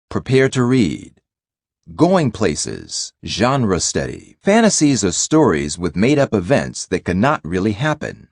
Prepare to read. Going places, genre study. Fantasies are stories with made-up events that could not really happen.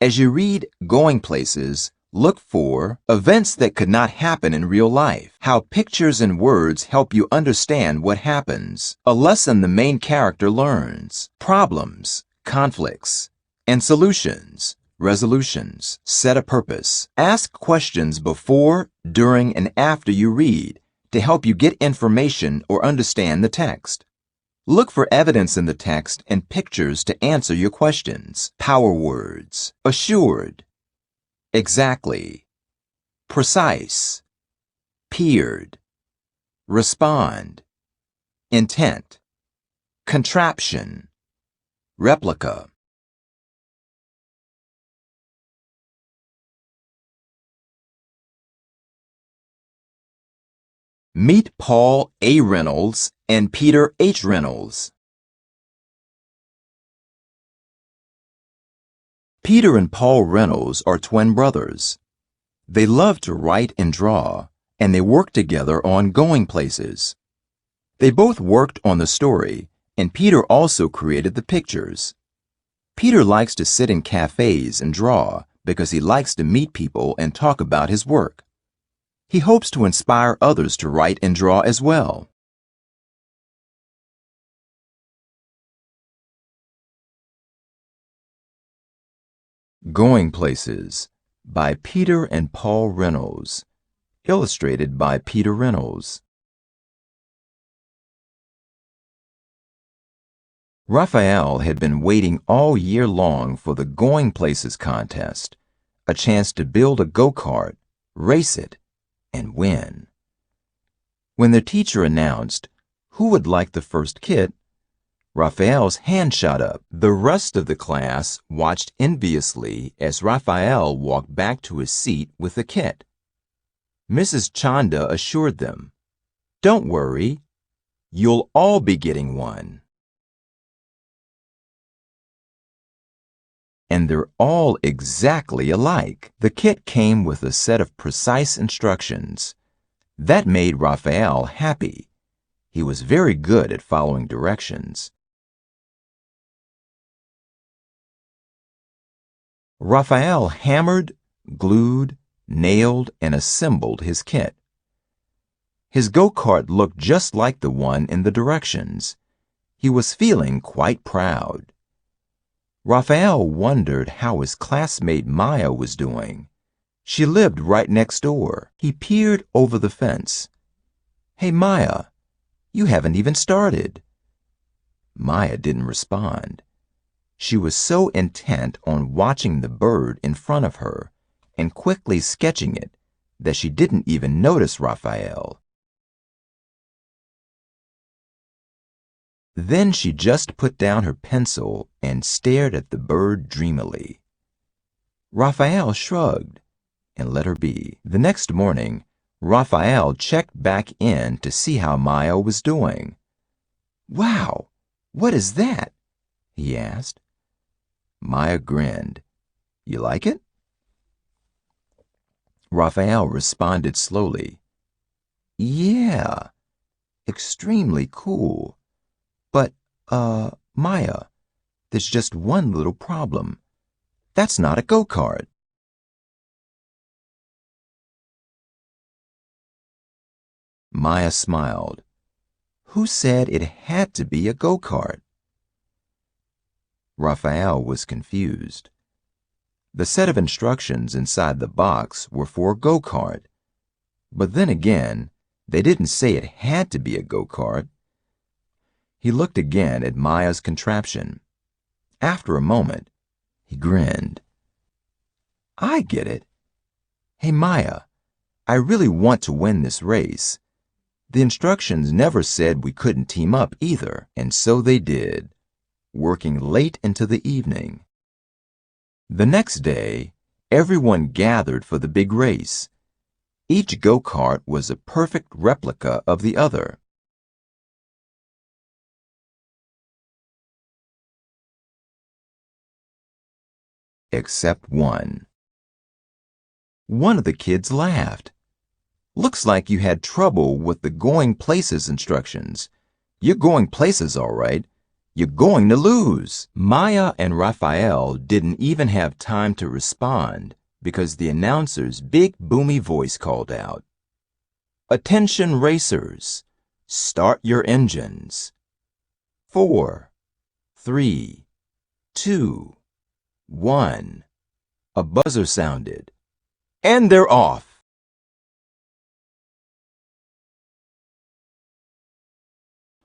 As you read Going Places, look for events that could not happen in real life. How pictures and words help you understand what happens. A lesson the main character learns. Problems, conflicts, and solutions. Resolutions. Set a purpose. Ask questions before, during, and after you read to help you get information or understand the text. Look for evidence in the text and pictures to answer your questions. Power words. Assured. Exactly. Precise. Peered. Respond. Intent. Contraption. Replica. Meet Paul A. Reynolds and Peter H. Reynolds. Peter and Paul Reynolds are twin brothers. They love to write and draw, and they work together on Going Places. They both worked on the story, and Peter also created the pictures. Peter likes to sit in cafes and draw because he likes to meet people and talk about his work. He hopes to inspire others to write and draw as well. Going Places by Peter and Paul Reynolds. Illustrated by Peter Reynolds. Raphael had been waiting all year long for the Going Places contest, a chance to build a go-kart, race it, and win. When the teacher announced who would like the first kit, Raphael's hand shot up. The rest of the class watched enviously as Raphael walked back to his seat with the kit. Mrs. Chanda assured them, "Don't worry, you'll all be getting one." And they're all exactly alike. The kit came with a set of precise instructions. That made Raphael happy. He was very good at following directions. Raphael hammered, glued, nailed, and assembled his kit. His go-kart looked just like the one in the directions. He was feeling quite proud. Raphael wondered how his classmate Maya was doing. She lived right next door. He peered over the fence. "Hey, Maya, you haven't even started." Maya didn't respond. She was so intent on watching the bird in front of her and quickly sketching it that she didn't even notice Raphael. Then she just put down her pencil and stared at the bird dreamily. Raphael shrugged and let her be. The next morning, Raphael checked back in to see how Maya was doing. "Wow, what is that?" he asked. Maya grinned. "You like it?" Raphael responded slowly. "Yeah, extremely cool. But, Maya, there's just one little problem. That's not a go-kart." Maya smiled. "Who said it had to be a go-kart?" Raphael was confused. The set of instructions inside the box were for a go-kart. But then again, they didn't say it had to be a go-kart. He looked again at Maya's contraption. After a moment, he grinned. "I get it. Hey, Maya, I really want to win this race. The instructions never said we couldn't team up either, and so they did, working late into the evening. The next day, everyone gathered for the big race. Each go-kart was a perfect replica of the other. Except one. One of the kids laughed. Looks like you had trouble with the going places instructions. You're going places, all right. You're going to lose. Maya and Raphael didn't even have time to respond because the announcer's big boomy voice called out, "Attention racers, start your engines. 4, 3, 2, 1. A buzzer sounded, and they're off.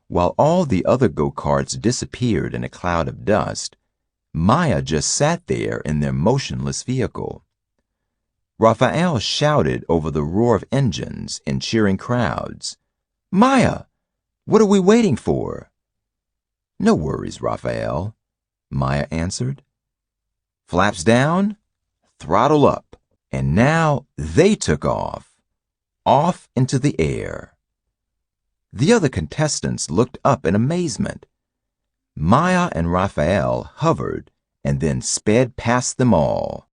While all the other go-karts disappeared in a cloud of dust, Maya just sat there in their motionless vehicle. Raphael shouted over the roar of engines and cheering crowds, "Maya, what are we waiting for?" "No worries, Raphael," Maya answered. "Flaps down, throttle up." And now they took off into the air. The other contestants looked up in amazement. Maya and Raphael hovered and then sped past them all.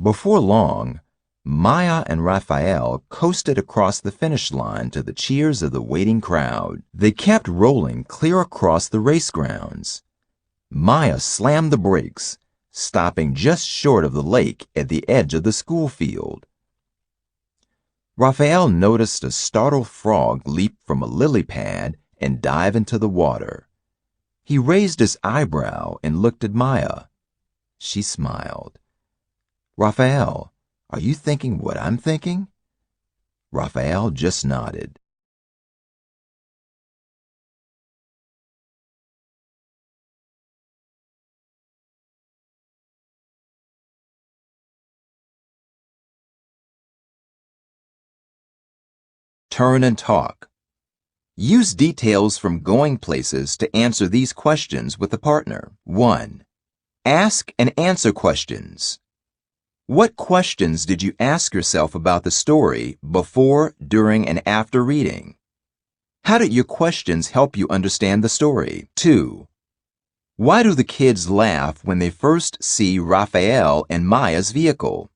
Before long, Maya and Raphael coasted across the finish line to the cheers of the waiting crowd. They kept rolling clear across the race grounds. Maya slammed the brakes, stopping just short of the lake at the edge of the school field. Raphael noticed a startled frog leap from a lily pad and dive into the water. He raised his eyebrow and looked at Maya. She smiled. "Raphael, are you thinking what I'm thinking?" Raphael just nodded. Turn and talk. Use details from going places to answer these questions with a partner. 1. Ask and answer questions. What questions did you ask yourself about the story before, during, and after reading? How did your questions help you understand the story? 2. Why do the kids laugh when they first see Raphael and Maya's vehicle?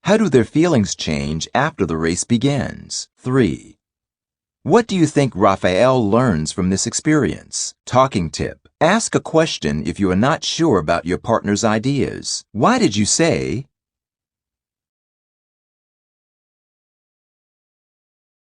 How do their feelings change after the race begins? 3. What do you think Raphael learns from this experience? Talking tip. Ask a question if you are not sure about your partner's ideas. Why did you say,